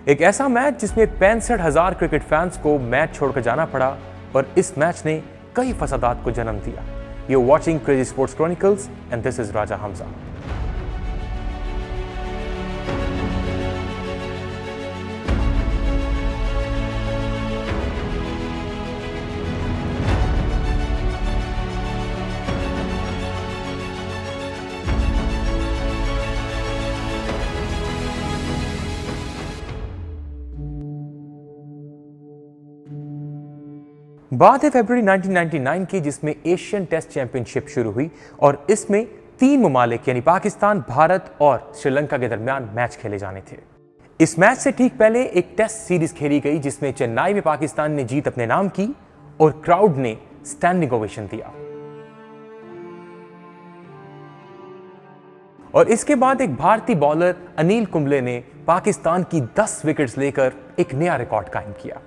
एक ऐसा मैच जिसमें 65,000 क्रिकेट फैंस को मैच छोड़कर जाना पड़ा और इस मैच ने कई फसादात को जन्म दिया। You're watching Crazy Sports Chronicles and this is Raja Hamza. बात है फरवरी 1999 की, जिसमें एशियन टेस्ट चैंपियनशिप शुरू हुई और इसमें 3 ममालिक यानी पाकिस्तान, भारत और श्रीलंका के दरमियान मैच खेले जाने थे। इस मैच से ठीक पहले एक टेस्ट सीरीज खेली गई जिसमें चेन्नई में पाकिस्तान ने जीत अपने नाम की और क्राउड ने स्टैंडिंग ओवेशन दिया। और इसके बाद एक भारतीय बॉलर अनिल कुंबले ने पाकिस्तान की 10 विकेट्स लेकर एक नया रिकॉर्ड कायम किया।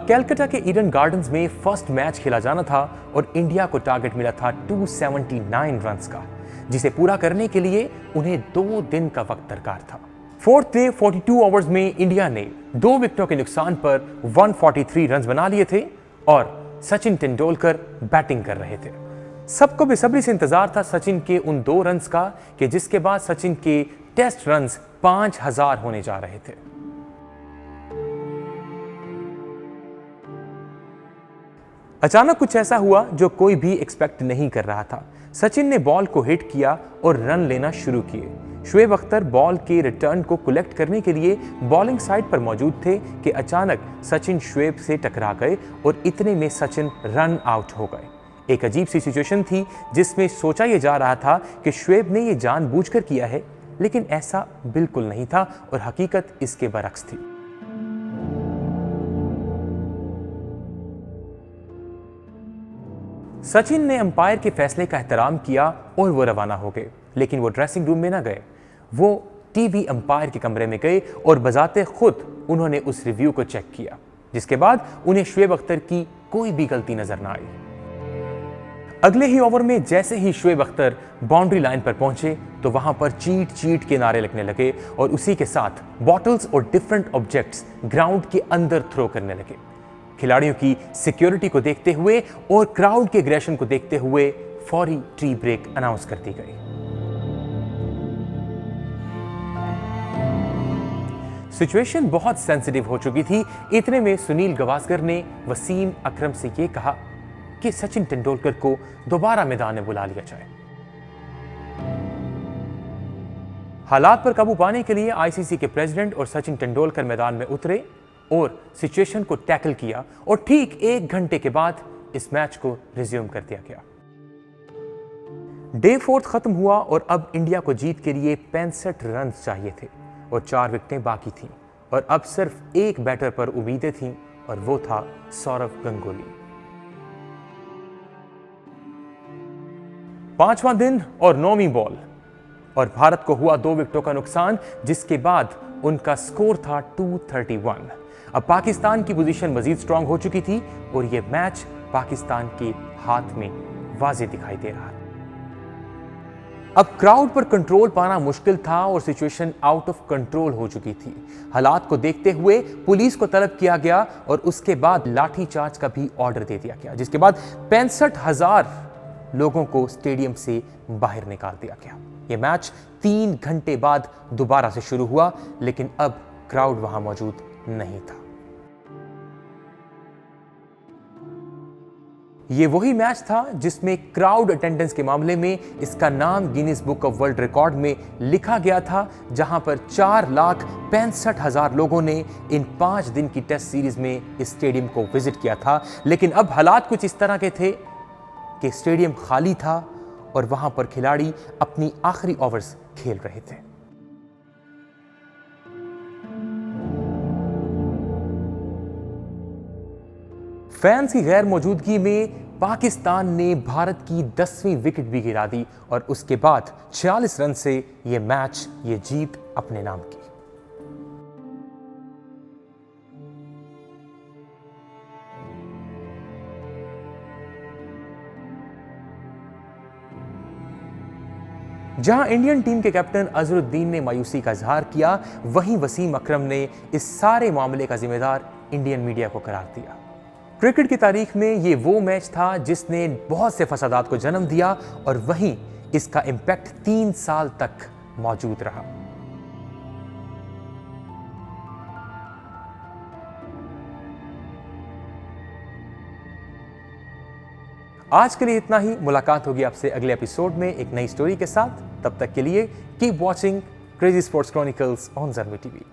कैलकाटा के ईडन गार्डन्स में फर्स्ट मैच खेला जाना था और इंडिया को टारगेट मिला था 279 रन्स का, जिसे पूरा करने के लिए उन्हें 2 दिन का वक्त दरकार था। फोर्थ डे 42 ओवर्स में इंडिया ने 2 विकेटों के नुकसान पर 143 रन्स बना लिए थे और सचिन तेंदुलकर बैटिंग कर रहे थे। सबको बेसब्री से इंतजार था सचिन के उन 2 रन्स का कि जिसके बाद सचिन के टेस्ट रन्स 5000 होने जा रहे थे। अचानक कुछ ऐसा हुआ जो कोई भी एक्सपेक्ट नहीं कर रहा था। सचिन ने बॉल को हिट किया और रन लेना शुरू किए। शुएब अख्तर बॉल के रिटर्न को कलेक्ट करने के लिए बॉलिंग साइड पर मौजूद थे कि अचानक सचिन शुएब से टकरा गए और इतने में सचिन रन आउट हो गए। एक अजीब सी सिचुएशन थी जिसमें सोचा यह जा रहा था कि शुएब ने यह जानबूझकर किया है, लेकिन ऐसा बिल्कुल नहीं था और हकीकत इसके बरक्स थी। सचिन ने अंपायर के फैसले का एहतराम किया और वो रवाना हो गए, लेकिन वो ड्रेसिंग रूम में ना गए। वो टीवी अंपायर के कमरे में गए और बजाते खुद उन्होंने उस रिव्यू को चेक किया, जिसके बाद उन्हें शुएब अख्तर की कोई भी गलती नजर ना आई। अगले ही ओवर में जैसे ही शुएब अख्तर बाउंड्री लाइन पर पहुंचे तो वहां पर चीट चीट के नारे लगने लगे और उसी के साथ बॉटल्स और डिफरेंट ऑब्जेक्ट्स ग्राउंड के अंदर थ्रो करने लगे। खिलाड़ियों की सिक्योरिटी को देखते हुए और क्राउड के एग्रेशन को देखते हुए फौरी टी ब्रेक अनाउंस कर दी गई। सिचुएशन बहुत सेंसिटिव हो चुकी थी। इतने में सुनील गावस्कर ने वसीम अकरम से यह कहा कि सचिन तेंदुलकर को दोबारा मैदान में बुला लिया जाए। हालात पर काबू पाने के लिए आईसीसी के प्रेसिडेंट और सचिन तेंदुलकर मैदान में उतरे और सिचुएशन को टैकल किया और ठीक 1 घंटे के बाद इस मैच को रिज्यूम कर दिया गया। डे 4 खत्म हुआ और अब इंडिया को जीत के लिए 65 रन चाहिए थे और 4 विकेटें बाकी थीं और अब सिर्फ एक बैटर पर उम्मीदें थीं और वो था सौरव गंगोली। 5वां दिन और 9वीं बॉल और भारत को हुआ 2 विकेटों का नुकसान, जिसके बाद उनका स्कोर था 231। अब पाकिस्तान की पोजीशन मजीद स्ट्रांग हो चुकी थी और यह मैच पाकिस्तान के हाथ में वाज़ेह दिखाई दे रहा था। अब क्राउड पर कंट्रोल पाना मुश्किल था और सिचुएशन आउट ऑफ कंट्रोल हो चुकी थी। हालात को देखते हुए पुलिस को तलब किया गया और उसके बाद लाठीचार्ज का भी ऑर्डर दे दिया गया, जिसके बाद 65,000 लोगों को स्टेडियम से बाहर निकाल दिया गया। यह मैच 3 घंटे बाद दोबारा से शुरू हुआ, लेकिन अब क्राउड वहां मौजूद नहीं था। यह वही मैच था जिसमें क्राउड अटेंडेंस के मामले में इसका नाम Guinness book of world record में लिखा गया था, जहां पर 4,65,000 लोगों ने इन 5 दिन की टेस्ट सीरीज में इस स्टेडियम को विजिट किया था। लेकिन अब हालात कुछ इस तरह के थे कि स्टेडियम खाली था और वहां पर खिलाड़ी अपनी आखिरी ओवर्स खेल रहे थे। फैंस की गैर मौजूदगी में पाकिस्तान ने भारत की 10वीं विकेट भी गिरा दी और उसके बाद 46 रन से यह मैच, यह जीत अपने नाम की। जहां इंडियन टीम के कैप्टन अजहरुद्दीन ने मायूसी का इजहार किया, वहीं वसीम अकरम ने इस सारे मामले का जिम्मेदार इंडियन मीडिया को करार दिया। क्रिकेट की तारीख में ये वो मैच था जिसने बहुत से फसादात को जन्म दिया और वहीं इसका इंपैक्ट 3 साल तक मौजूद रहा। आज के लिए इतना ही। मुलाकात होगी आपसे अगले एपिसोड में एक नई स्टोरी के साथ। तब तक के लिए keep watching crazy sports chronicles on ज़रमी टीवी।